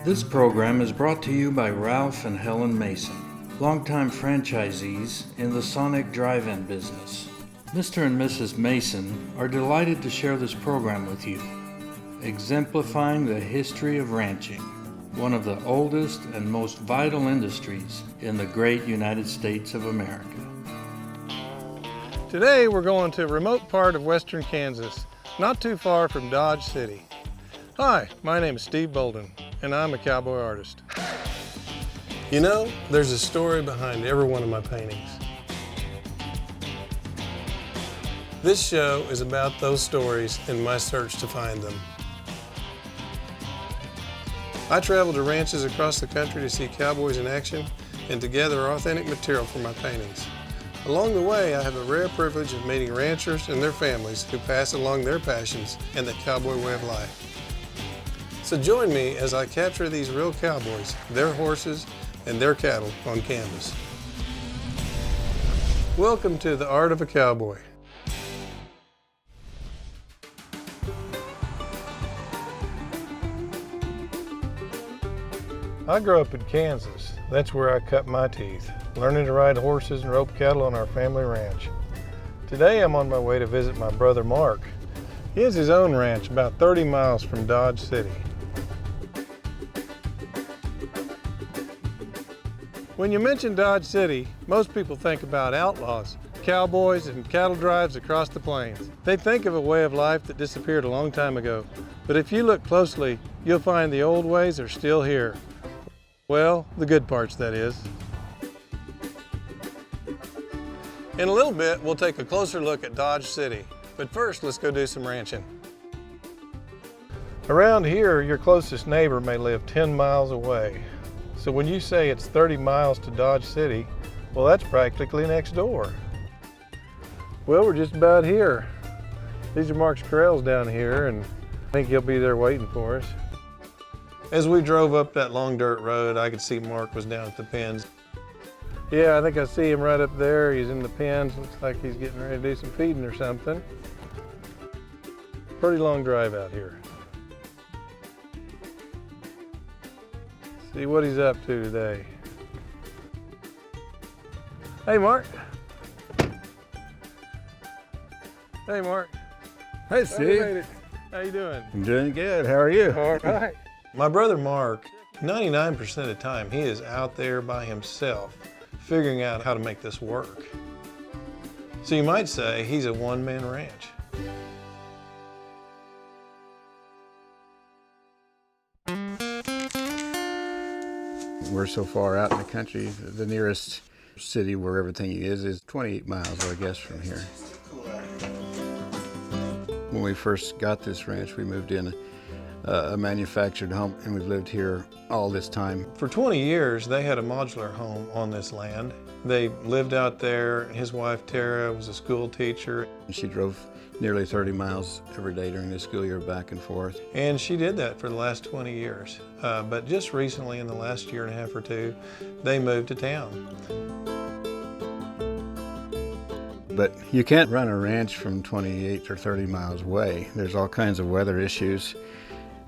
This program is brought to you by Ralph and Helen Mason, longtime franchisees in the Sonic drive-in business. Mr. and Mrs. Mason are delighted to share this program with you, exemplifying the history of ranching, one of the oldest and most vital industries in the great United States of America. Today we're going to a remote part of western Kansas, not too far from Dodge City. Hi, my name is Steve Bolden, and I'm a cowboy artist. You know, there's a story behind every one of my paintings. This show is about those stories in my search to find them. I travel to ranches across the country to see cowboys in action and to gather authentic material for my paintings. Along the way, I have the rare privilege of meeting ranchers and their families who pass along their passions and the cowboy way of life. So join me as I capture these real cowboys, their horses, and their cattle on canvas. Welcome to The Art of a Cowboy. I grew up in Kansas. That's where I cut my teeth, learning to ride horses and rope cattle on our family ranch. Today I'm on my way to visit my brother Mark. He has his own ranch about 30 miles from Dodge City. When you mention Dodge City, most people think about outlaws, cowboys, and cattle drives across the plains. They think of a way of life that disappeared a long time ago. But if you look closely, you'll find the old ways are still here. Well, the good parts, that is. In a little bit, we'll take a closer look at Dodge City. But first, let's go do some ranching. Around here, your closest neighbor may live 10 miles away. So when you say it's 30 miles to Dodge City, well, that's practically next door. Well, we're just about here. These are Mark's corrals down here, and I think he'll be there waiting for us. As we drove up that long dirt road, I could see Mark was down at the pens. Yeah, I think I see him right up there. He's in the pens. Looks like he's getting ready to do some feeding or something. Pretty long drive out here. See what he's up to today. Hey, Mark. Hey, Mark. Hey, Steve. How you doing? I'm doing good. How are you? All right. My brother Mark, 99% of the time, he is out there by himself, figuring out how to make this work. So you might say he's a one-man ranch. We're so far out in the country, the nearest city where everything is 28 miles, I guess, from here. When we first got this ranch, we moved in a manufactured home, and we've lived here all this time. For 20 years, they had a modular home on this land. They lived out there. His wife, Tara, was a school teacher. She drove nearly 30 miles every day during the school year back and forth. And she did that for the last 20 years. But just recently, in the last year and a half or two, they moved to town. But you can't run a ranch from 28 or 30 miles away. There's all kinds of weather issues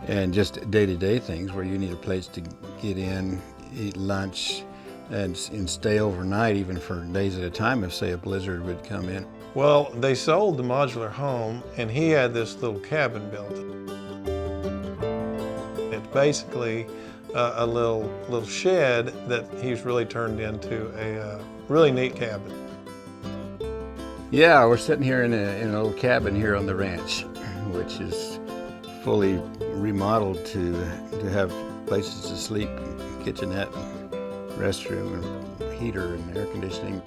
and just day-to-day things where you need a place to get in, eat lunch, and stay overnight, even for days at a time if, say, a blizzard would come in. Well, they sold the modular home, and he had this little cabin built. It's basically a little shed that he's really turned into a really neat cabin. Yeah, we're sitting here in an old cabin here on the ranch, which is fully remodeled to have places to sleep, kitchenette, restroom, and heater, and air conditioning.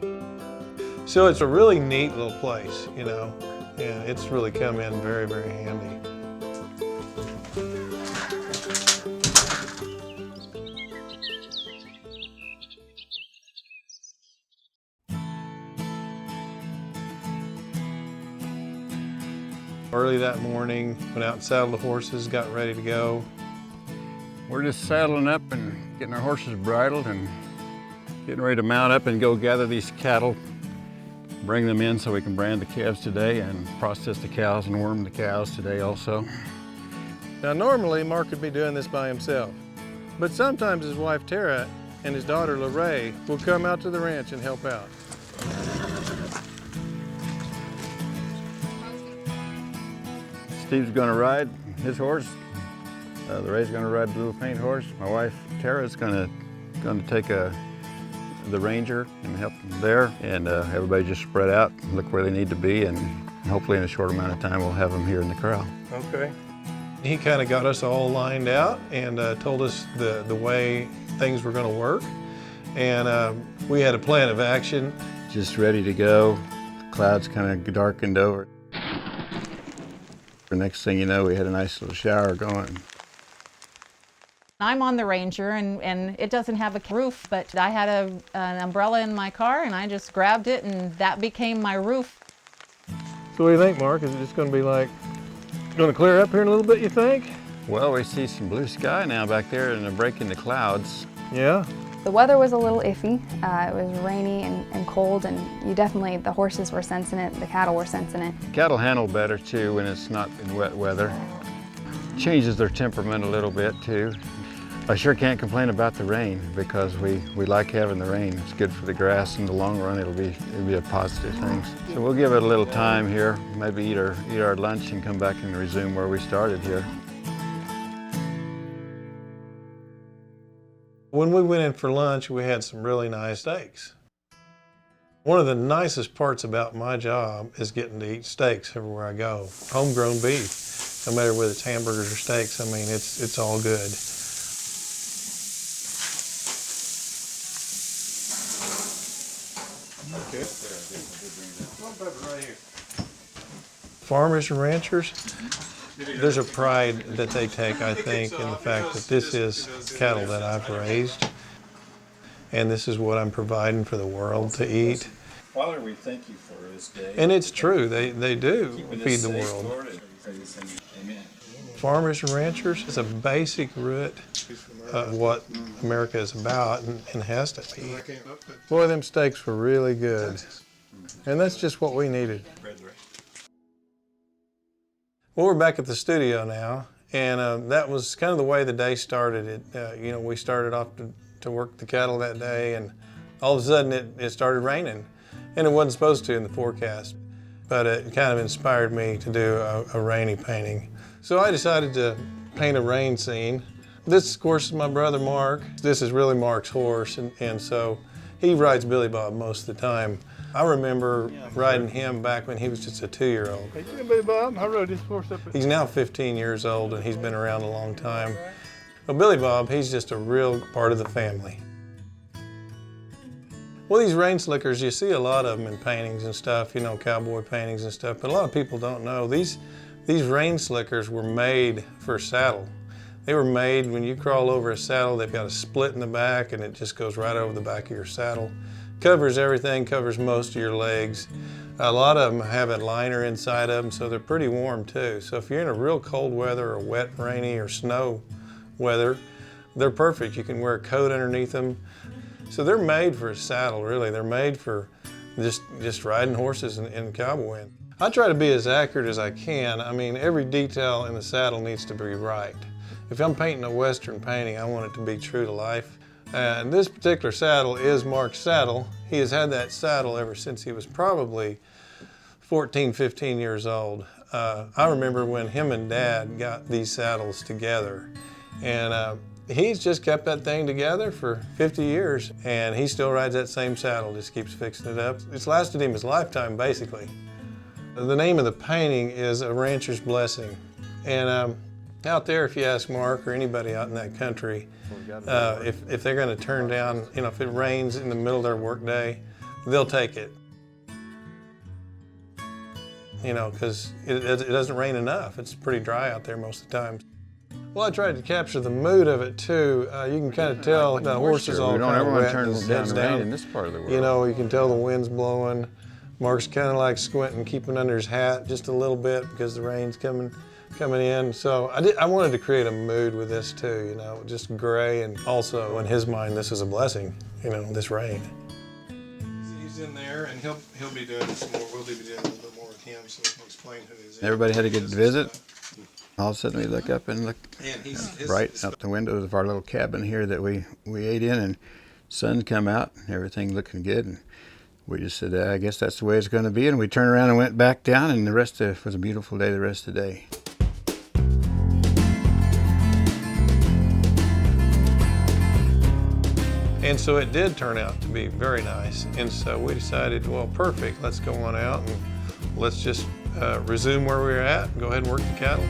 So it's a really neat little place, you know, and it's really come in very, very handy. Early that morning, went out and saddled the horses, got ready to go. We're just saddling up and getting our horses bridled and getting ready to mount up and go gather these cattle, bring them in so we can brand the calves today and process the cows and worm the cows today also. Now normally Mark would be doing this by himself, But sometimes his wife Tara and his daughter Lorraine will come out to the ranch and help out. Steve's gonna ride his horse. Lorraine's gonna ride the little paint horse. My wife Tara's gonna take the Ranger and help them there. And everybody just spread out, look where they need to be, and hopefully in a short amount of time we'll have them here in the corral. Okay. He kind of got us all lined out and told us the way things were going to work. And we had a plan of action. Just ready to go. The clouds kind of darkened over. The next thing you know, we had a nice little shower going. I'm on the Ranger and it doesn't have a roof, but I had an umbrella in my car and I just grabbed it and that became my roof. So what do you think, Mark? Is it just going to be like, going to clear up here in a little bit, you think? Well, we see some blue sky now back there and a break in the clouds. Yeah. The weather was a little iffy. It was rainy and cold, and the horses were sensing it, the cattle were sensing it. Cattle handle better too when it's not in wet weather. Changes their temperament a little bit too. I sure can't complain about the rain because we like having the rain. It's good for the grass. In the long run, it'll be a positive thing. So we'll give it a little time here, maybe eat our lunch and come back and resume where we started here. When we went in for lunch, we had some really nice steaks. One of the nicest parts about my job is getting to eat steaks everywhere I go. Homegrown beef, no matter whether it's hamburgers or steaks, I mean, it's all good. Okay. Farmers and ranchers, there's a pride that they take, I think, in the fact that this is cattle that I've raised, and this is what I'm providing for the world to eat. Father, we thank you for this day. And it's true, they do feed the world. Amen. Farmers and ranchers is a basic root of what America is about and has to be. Boy, them steaks were really good. And that's just what we needed. Well, we're back at the studio now, and that was kind of the way the day started. We started off to work the cattle that day, and all of a sudden it started raining. And it wasn't supposed to in the forecast, but it kind of inspired me to do a rainy painting. So I decided to paint a rain scene. This, of course, is my brother Mark. This is really Mark's horse, and so he rides Billy Bob most of the time. I remember riding him back when he was just a 2-year-old. Hey, Billy Bob, I rode this horse up. He's now 15 years old, and he's been around a long time. But Billy Bob, he's just a real part of the family. Well, these rain slickers, you see a lot of them in paintings and stuff, cowboy paintings and stuff, but a lot of people don't know. These rain slickers were made for a saddle. They were made when you crawl over a saddle, they've got a split in the back and it just goes right over the back of your saddle. Covers everything, covers most of your legs. A lot of them have a liner inside of them, so they're pretty warm too. So if you're in a real cold weather or wet, rainy, or snow weather, they're perfect. You can wear a coat underneath them. So they're made for a saddle, really. They're made for just riding horses and cowboying. I try to be as accurate as I can. I mean, every detail in the saddle needs to be right. If I'm painting a Western painting, I want it to be true to life. And this particular saddle is Mark's saddle. He has had that saddle ever since he was probably 14, 15 years old. I remember when him and Dad got these saddles together. And he's just kept that thing together for 50 years. And he still rides that same saddle, just keeps fixing it up. It's lasted him his lifetime, basically. The name of the painting is A Rancher's Blessing. And out there, if you ask Mark or anybody out in that country, if they're going to turn down, if it rains in the middle of their workday, they'll take it. Because it doesn't rain enough. It's pretty dry out there most of the time. Well, I tried to capture the mood of it too. You can kind of tell the horse is all kind of wet and his head's down. In this part of the world. You can tell the wind's blowing. Mark's kind of like squinting, keeping under his hat just a little bit because the rain's coming in. So I wanted to create a mood with this too, just gray, and also in his mind this is a blessing, this rain. He's in there and he'll be doing some more. We'll be doing a little bit more with him so we can explain who he is. Everybody had a good visit? All of a sudden we look up and look right out the windows of our little cabin here that we ate in, and sun come out, everything looking good. And we just said, I guess that's the way it's going to be. And we turned around and went back down, and the rest of it was a beautiful day the rest of the day. And so it did turn out to be very nice. And so we decided, well, perfect, let's go on out and let's just resume where we were at and go ahead and work the cattle.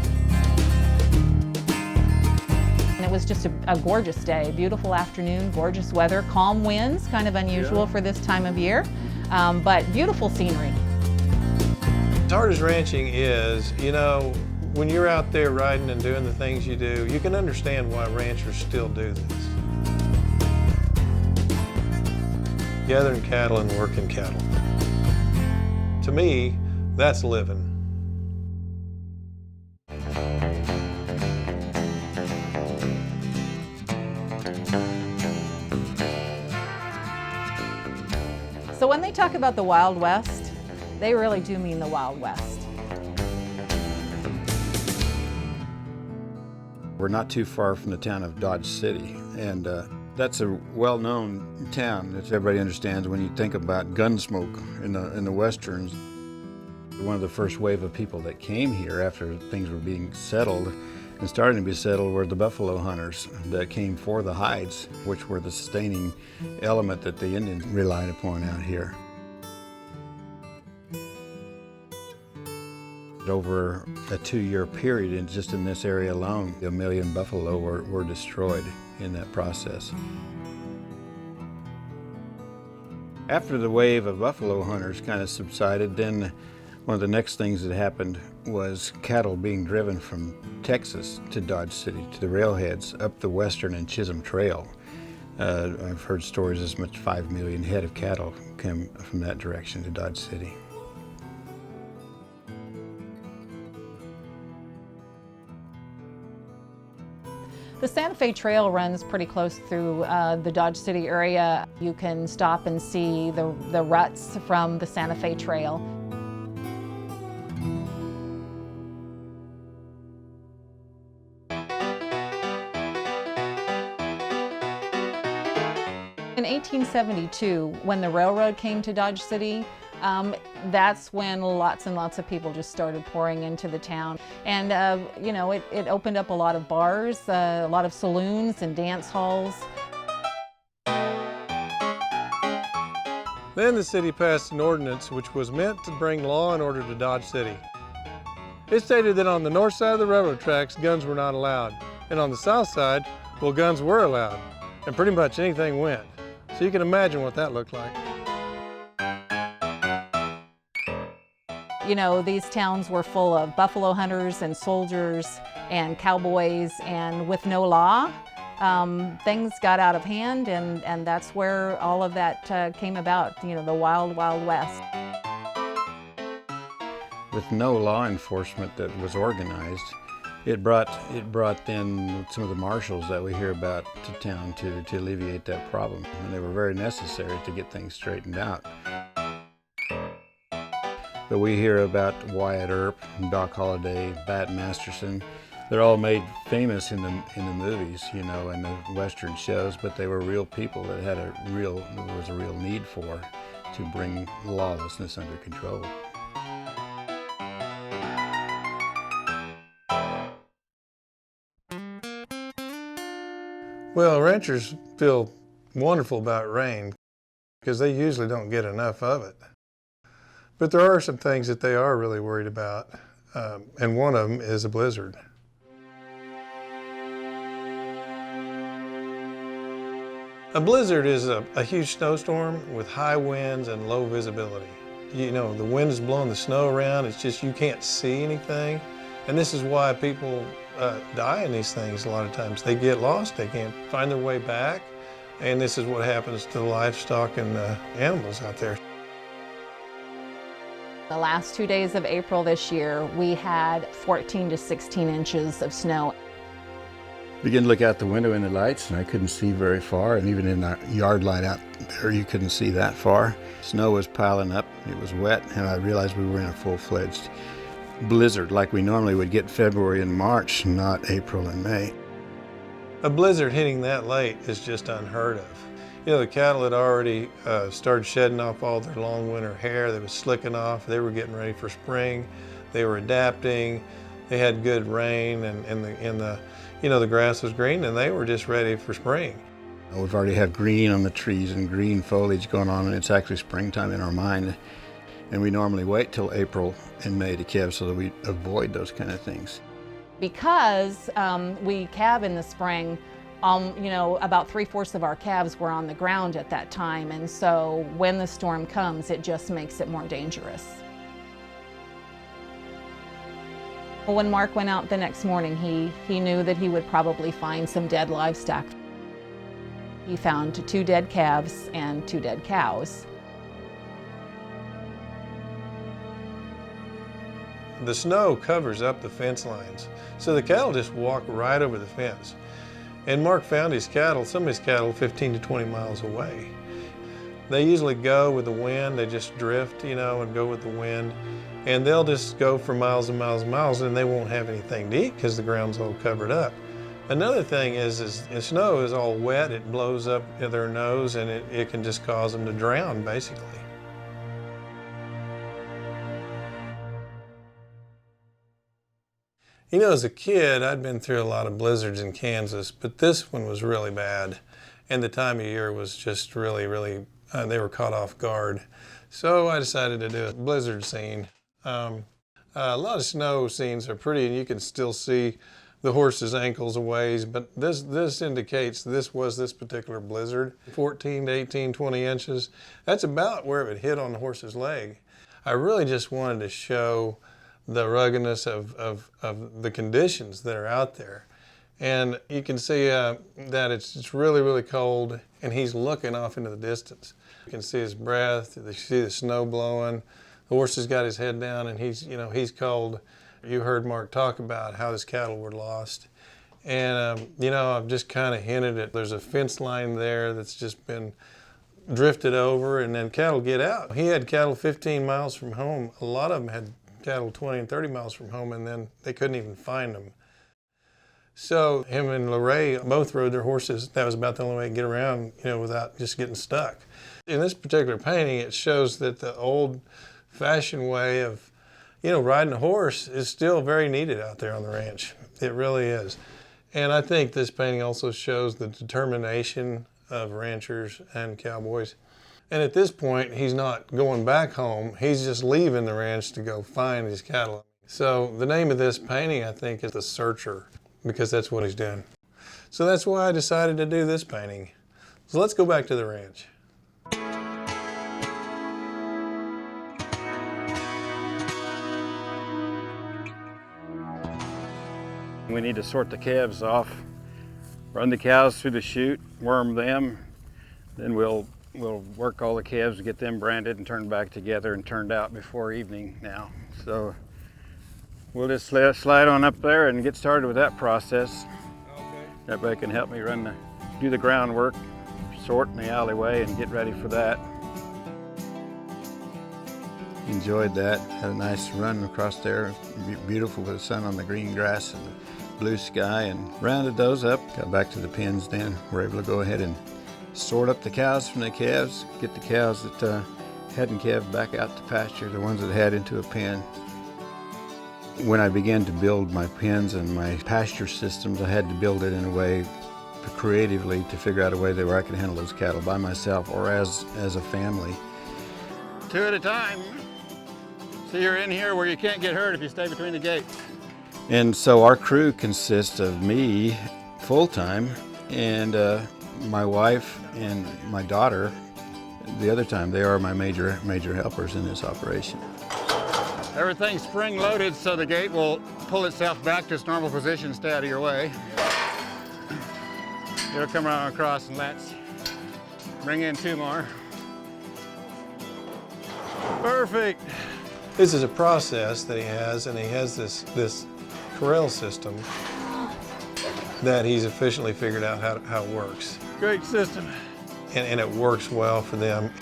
And it was just a gorgeous day, beautiful afternoon, gorgeous weather, calm winds, kind of unusual for this time of year, but beautiful scenery. As hard as ranching is, you know, when you're out there riding and doing the things you do, you can understand why ranchers still do this. Gathering cattle and working cattle. To me, that's living. So when they talk about the Wild West, they really do mean the Wild West. We're not too far from the town of Dodge City, and that's a well-known town that everybody understands when you think about Gunsmoke in the westerns. One of the first wave of people that came here after things were being settled and starting to be settled were the buffalo hunters that came for the hides, which were the sustaining element that the Indians relied upon out here. Over a 2-year period, and just in this area alone, 1 million buffalo were destroyed in that process. After the wave of buffalo hunters kind of subsided, then one of the next things that happened was cattle being driven from Texas to Dodge City, to the railheads up the Western and Chisholm Trail. I've heard stories as much as 5 million head of cattle come from that direction to Dodge City. The Santa Fe Trail runs pretty close through the Dodge City area. You can stop and see the ruts from the Santa Fe Trail. In 1872, when the railroad came to Dodge City, that's when lots and lots of people just started pouring into the town. And, you know, it opened up a lot of bars, a lot of saloons and dance halls. Then the city passed an ordinance which was meant to bring law and order to Dodge City. It stated that on the north side of the railroad tracks, guns were not allowed. And on the south side, well, guns were allowed. And pretty much anything went. So you can imagine what that looked like. You know, these towns were full of buffalo hunters and soldiers and cowboys, and with no law, things got out of hand, and that's where all of that came about, you know, the wild, wild west. With no law enforcement that was organized, it brought then some of the marshals that we hear about to town to alleviate that problem, and they were very necessary to get things straightened out. But we hear about Wyatt Earp, Doc Holliday, Bat Masterson. They're all made famous in the movies, you know, and the Western shows, but they were real people that there was a real need for to bring lawlessness under control. Well, ranchers feel wonderful about rain because they usually don't get enough of it. But there are some things that they are really worried about, and one of them is a blizzard. A blizzard is a huge snowstorm with high winds and low visibility. You know, the wind is blowing the snow around, it's just you can't see anything. And this is why people die in these things a lot of times. They get lost, they can't find their way back, and this is what happens to the livestock and the animals out there. The last 2 days of April this year, we had 14 to 16 inches of snow. Began to look out the window in the lights, and I couldn't see very far, and even in our yard light out there, you couldn't see that far. Snow was piling up, it was wet, and I realized we were in a full-fledged blizzard like we normally would get February and March, not April and May. A blizzard hitting that late is just unheard of. You know, the cattle had already started shedding off all their long winter hair. They was slicking off. They were getting ready for spring. They were adapting. They had good rain, and the grass was green, and they were just ready for spring. We've already had green on the trees and green foliage going on, and it's actually springtime in our mind. And we normally wait till April and May to calve so that we avoid those kind of things. Because we calve in the spring, about 3/4 of our calves were on the ground at that time, and so when the storm comes, it just makes it more dangerous. When Mark went out the next morning, he knew that he would probably find some dead livestock. He found 2 dead calves and 2 dead cows. The snow covers up the fence lines, so the cattle just walk right over the fence. And Mark found his cattle, some of his cattle, 15 to 20 miles away. They usually go with the wind. They just drift, and go with the wind. And they'll just go for miles and miles and miles, and they won't have anything to eat because the ground's all covered up. Another thing is the snow is all wet. It blows up their nose, and it can just cause them to drown, basically. As a kid, I'd been through a lot of blizzards in Kansas, but this one was really bad. And the time of year was just really, they were caught off guard. So I decided to do a blizzard scene. A lot of snow scenes are pretty, and you can still see the horse's ankles a ways, but this indicates this was this particular blizzard. 14 to 18, 20 inches. That's about where it would hit on the horse's leg. I really just wanted to show the ruggedness of the conditions that are out there. And you can see that it's really, really cold, and he's looking off into the distance. You can see his breath, you see the snow blowing. The horse has got his head down, and he's cold. You heard Mark talk about how his cattle were lost. And, I've just kind of hinted at there's a fence line there that's just been drifted over, and then cattle get out. He had cattle 15 miles from home. A lot of them had cattle 20 and 30 miles from home, and then they couldn't even find them. So him and Lorraine both rode their horses. That was about the only way to get around, without just getting stuck. In this particular painting, it shows that the old-fashioned way of, riding a horse is still very needed out there on the ranch. It really is. And I think this painting also shows the determination of ranchers and cowboys. And at this point, he's not going back home. He's just leaving the ranch to go find his cattle. So the name of this painting, I think, is The Searcher, because that's what he's doing. So that's why I decided to do this painting. So let's go back to the ranch. We need to sort the calves off, run the cows through the chute, worm them, then we'll work all the calves, get them branded and turned back together and turned out before evening now. So we'll just slide on up there and get started with that process. Okay. Everybody can help me do the groundwork, sort in the alleyway and get ready for that. Enjoyed that, had a nice run across there, beautiful with the sun on the green grass and the blue sky, and rounded those up, got back to the pens then. We're able to go ahead and sort up the cows from the calves, get the cows that hadn't calved back out to pasture, the ones that had into a pen. When I began to build my pens and my pasture systems, I had to build it in a way creatively to figure out a way that where I could handle those cattle by myself or as a family. 2 at a time. So you're in here where you can't get hurt if you stay between the gates. And so our crew consists of me full-time and my wife and my daughter the other time. They are my major helpers in this operation. Everything's spring loaded so the gate will pull itself back to its normal position, stay out of your way. It'll come around across and let's bring in 2 more. Perfect. This is a process that he has, and he has this corral system that he's efficiently figured out how it works. Great system. And it works well for them.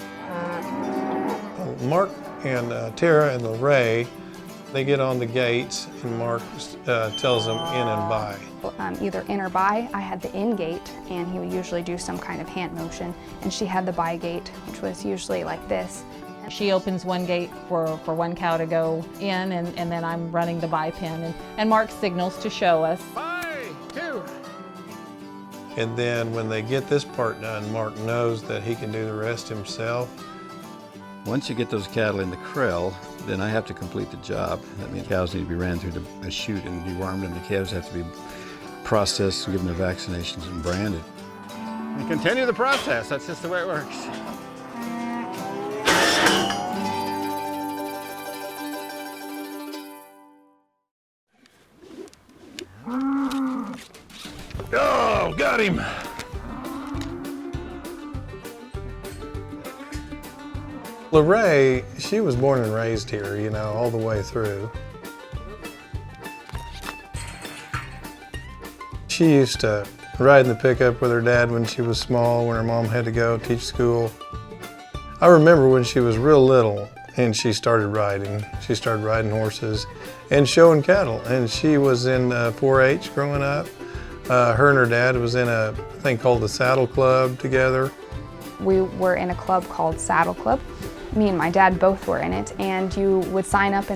Mark and Tara and Lorraine They get on the gates and Mark tells them in and by. Either in or by. I had the in gate, and he would usually do some kind of hand motion, and she had the by gate, which was usually like this. She opens one gate for one cow to go in, and then I'm running the buy pin, and Mark signals to show us. Buy, 2. And then when they get this part done, Mark knows that he can do the rest himself. Once you get those cattle in the creel, then I have to complete the job. That means cows need to be ran through a chute and dewormed, and the calves have to be processed and given their vaccinations and branded. And continue the process. That's just the way it works. Oh, got him. Lorraine, she was born and raised here, you know, all the way through. She used to ride in the pickup with her dad when she was small, when her mom had to go teach school. I remember when she was real little and she started riding. She started riding horses and showing cattle, and she was in 4-H growing up. Her and her dad was in a thing called the Saddle Club together. We were in a club called Saddle Club. Me and my dad both were in it, and you would sign up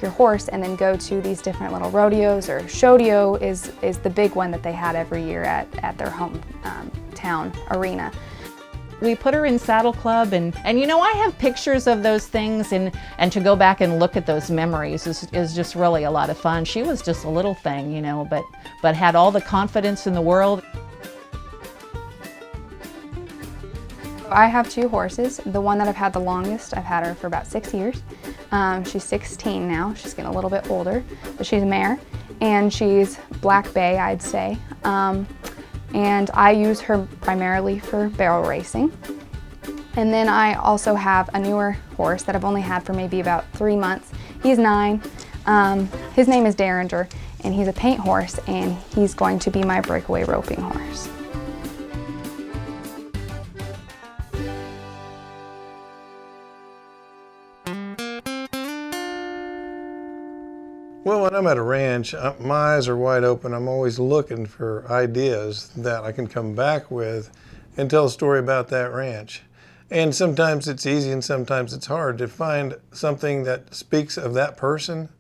your horse and then go to these different little rodeos, or Shodeo is the big one that they had every year at their home town arena. We put her in Saddle Club, and you know, I have pictures of those things, and to go back and look at those memories is just really a lot of fun. She was just a little thing, you know, but had all the confidence in the world. I have 2 horses. The one that I've had the longest, I've had her for about 6 years. She's 16 now. She's getting a little bit older, but she's a mare, and she's Black Bay, I'd say. And I use her primarily for barrel racing. And then I also have a newer horse that I've only had for maybe about 3 months. He's 9. His name is Derringer, and he's a paint horse, and he's going to be my breakaway roping horse. Well, when I'm at a ranch, my eyes are wide open. I'm always looking for ideas that I can come back with and tell a story about that ranch. And sometimes it's easy and sometimes it's hard to find something that speaks of that person.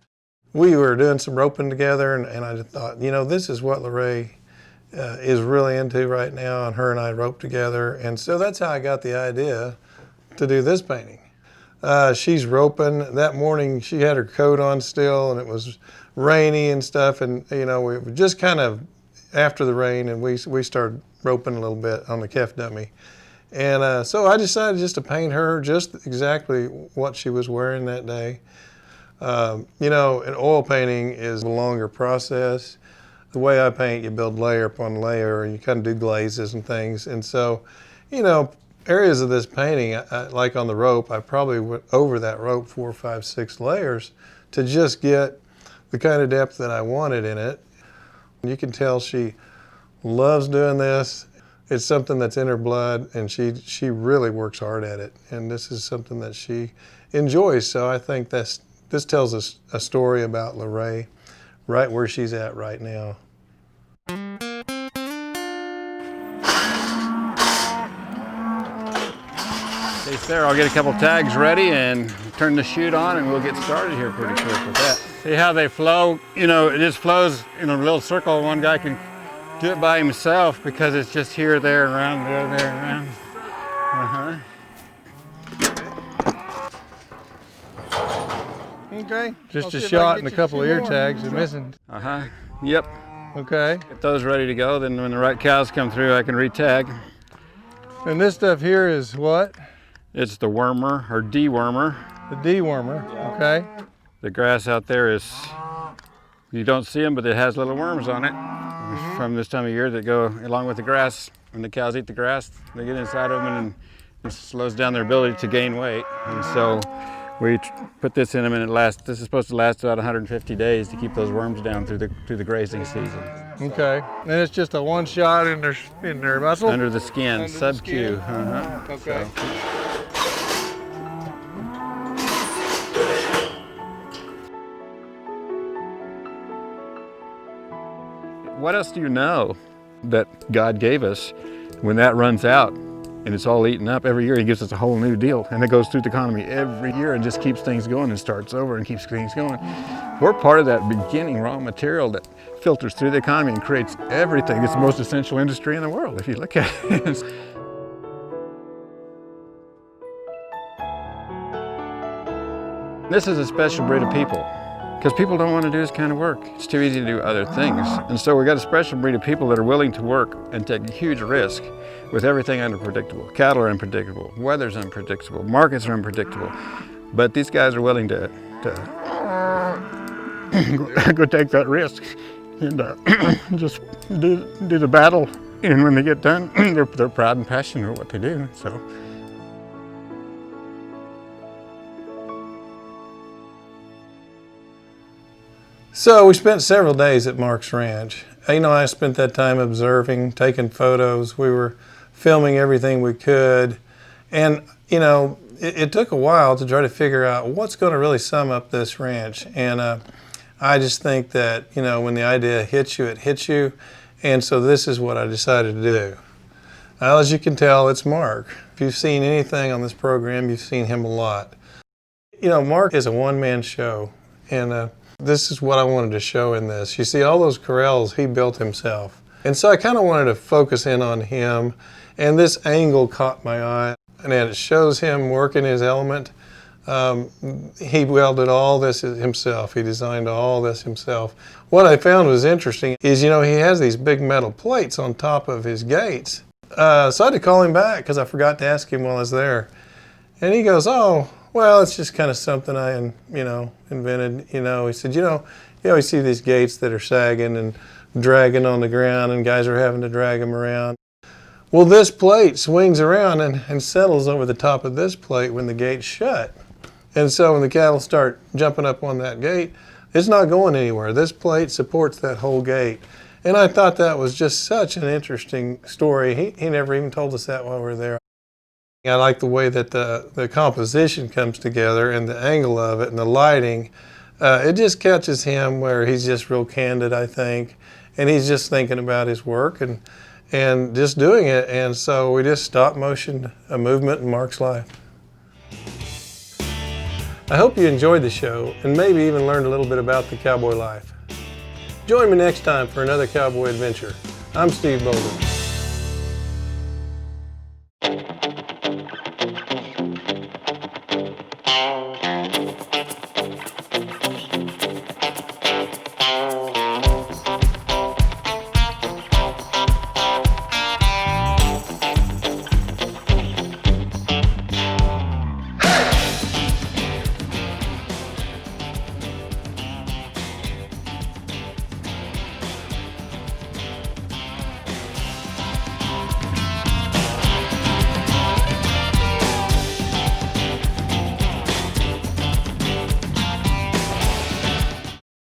We were doing some roping together, and I thought, you know, this is what Lorraine is really into right now, and her and I roped together. And so that's how I got the idea to do this painting. She's roping. That morning she had her coat on still, and it was rainy and stuff, and you know, we were just kind of after the rain, and we started roping a little bit on the calf dummy. And so I decided just to paint her just exactly what she was wearing that day. You know, an oil painting is a longer process. The way I paint, you build layer upon layer, and you kind of do glazes and things. And so, you know, areas of this painting, like on the rope, I probably went over that rope 4, 5, 6 layers to just get the kind of depth that I wanted in it. You can tell she loves doing this. It's something that's in her blood, and she really works hard at it. And this is something that she enjoys. So I think this tells us a story about Lorraine, right where she's at right now. Okay, Sarah, I'll get a couple tags ready and turn the chute on, and we'll get started here pretty quick with that. See how they flow? You know, it just flows in a little circle. One guy can do it by himself because it's just here, there, around, there, around. Okay, just a shot and a couple of ear tags are missing. Yep. Okay. Get those ready to go. Then when the right cows come through, I can re-tag. And this stuff here is what? It's the wormer, or dewormer. The dewormer, okay. The grass out there is, you don't see them, but it has little worms on it from this time of year that go along with the grass. When the cows eat the grass, they get inside of them, and it slows down their ability to gain weight. And so we put this in them, and it lasts. This is supposed to last about 150 days to keep those worms down through the grazing season. Okay, and it's just a one shot in their muscle? Under the skin, sub-Q. Okay. what else do you know that God gave us? When that runs out and it's all eaten up, every year He gives us a whole new deal, and it goes through the economy every year and just keeps things going and starts over and keeps things going. We're part of that beginning raw material that filters through the economy and creates everything. It's the most essential industry in the world if you look at it. This is a special breed of people, because people don't want to do this kind of work. It's too easy to do other things. And so we got a special breed of people that are willing to work and take a huge risk with everything unpredictable. Cattle are unpredictable, weather's unpredictable, markets are unpredictable. But these guys are willing to go take that risk and just do the battle. And when they get done, they're proud and passionate about what they do. So we spent several days at Mark's ranch. I spent that time observing, taking photos. We were filming everything we could. And, it took a while to try to figure out what's going to really sum up this ranch. And I just think that, when the idea hits you, it hits you. And so this is what I decided to do. Well, as you can tell, it's Mark. If you've seen anything on this program, you've seen him a lot. Mark is a one-man show. And this is what I wanted to show in this. You see all those corrals he built himself. And so I kind of wanted to focus in on him. And this angle caught my eye. And it shows him working his element. He welded all this himself. He designed all this himself. What I found was interesting is, he has these big metal plates on top of his gates. So I had to call him back because I forgot to ask him while I was there. And he goes, oh, well, it's just kind of something I, invented. He said, you always see these gates that are sagging and dragging on the ground, and guys are having to drag them around. Well, this plate swings around and settles over the top of this plate when the gate's shut. And so when the cattle start jumping up on that gate, it's not going anywhere. This plate supports that whole gate. And I thought that was just such an interesting story. He never even told us that while we were there. I like the way that the composition comes together and the angle of it and the lighting. It just catches him where he's just real candid, I think. And he's just thinking about his work and just doing it. And so we just stop motion a movement in Mark's life. I hope you enjoyed the show and maybe even learned a little bit about the cowboy life. Join me next time for another cowboy adventure. I'm Steve Bolden.